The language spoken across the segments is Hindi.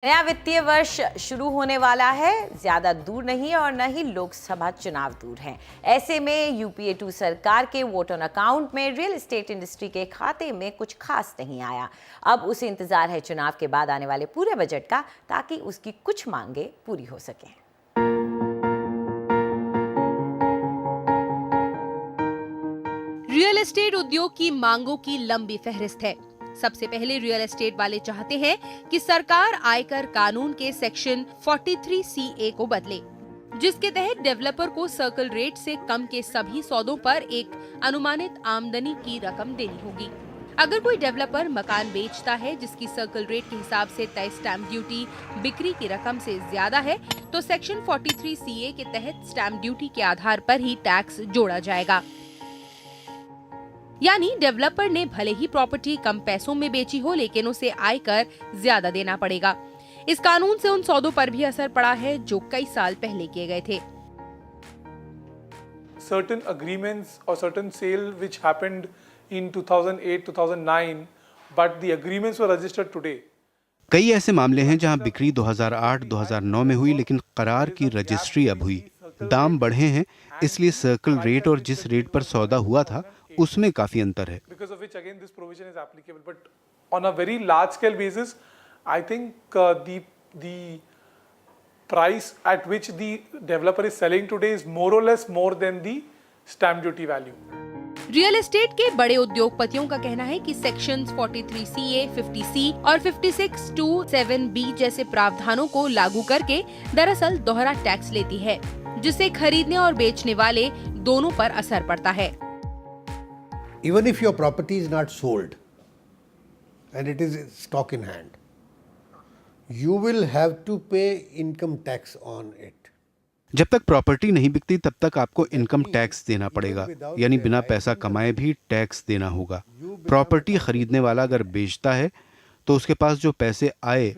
नया वित्तीय वर्ष शुरू होने वाला है। ज्यादा दूर नहीं और न ही लोकसभा चुनाव दूर हैं। ऐसे में यूपीए 2 सरकार के वोट ऑन अकाउंट में रियल एस्टेट इंडस्ट्री के खाते में कुछ खास नहीं आया। अब उसे इंतजार है चुनाव के बाद आने वाले पूरे बजट का, ताकि उसकी कुछ मांगे पूरी हो सकें। रियल एस्टेट उद्योग की मांगों की लंबी फहरिस्त है। सबसे पहले रियल एस्टेट वाले चाहते हैं कि सरकार आयकर कानून के सेक्शन 43CA को बदले, जिसके तहत डेवलपर को सर्कल रेट से कम के सभी सौदों पर एक अनुमानित आमदनी की रकम देनी होगी। अगर कोई डेवलपर मकान बेचता है जिसकी सर्कल रेट के हिसाब से तय स्टैंप ड्यूटी बिक्री की रकम से ज्यादा है, तो सेक्शन 43CA के तहत स्टैंप ड्यूटी के आधार पर ही टैक्स जोड़ा जाएगा। यानी डेवलपर ने भले ही प्रॉपर्टी कम पैसों में बेची हो, लेकिन उसे आयकर ज्यादा देना पड़ेगा। इस कानून से उन सौदों पर भी असर पड़ा है जो कई साल पहले किए गए थे। Certain agreements or certain sale which happened in 2008-2009, but the agreements were registered today. कई ऐसे मामले हैं जहां बिक्री 2008-2009 में हुई, लेकिन करार की रजिस्ट्री अब हुई। दाम बढ़े हैं, इसलिए सर्कल रेट और जिस रेट पर सौदा हुआ था उसमें काफी अंतर है। Because of which again this provision is applicable, but on a very large scale basis, I think the price at which the developer is selling today is more or less more than the stamp duty value. Real estate के बड़े उद्योगपतियों का कहना है कि सेक्शंस 43CA, 50C और 5627B जैसे प्रावधानों को लागू करके दरअसल दोहरा टैक्स लेती है, जिससे खरीदने और बेचने वाले दोनों पर असर पड़ता है। Even if your property is not sold and it is stock in hand, you will have to pay income tax on it. जब तक प्रॉपर्टी नहीं बिकती तब तक आपको इनकम टैक्स देना पड़ेगा, यानी बिना पैसा कमाए भी टैक्स देना होगा। प्रॉपर्टी खरीदने वाला अगर बेचता है तो उसके पास जो पैसे आए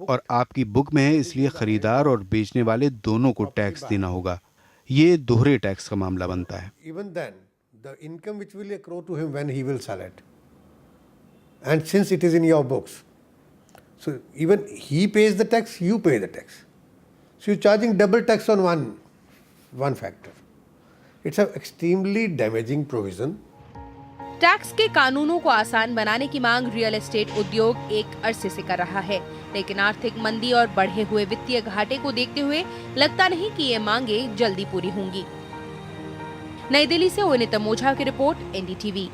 और आपकी बुक में है, इसलिए खरीदार और बेचने वाले दोनों को टैक्स देना होगा। ये दोहरे टैक्स का मामला बनता है। Even then, the income which will accrue to him when he will sell it, and since it is in your books, so even he pays the tax, you pay the tax. So you're charging double tax on one factor. It's an extremely damaging provision. Tax के कानूनों को आसान बनाने की मांग रियल एस्टेट उद्योग एक अरसे से कर रहा है, लेकिन आर्थिक मंदी और बढ़े हुए वित्तीय घाटे को देखते हुए लगता नहीं कि ये मांगे जल्दी पूरी होंगी। नई दिल्ली से ओनिता मोझा की रिपोर्ट, NDTV।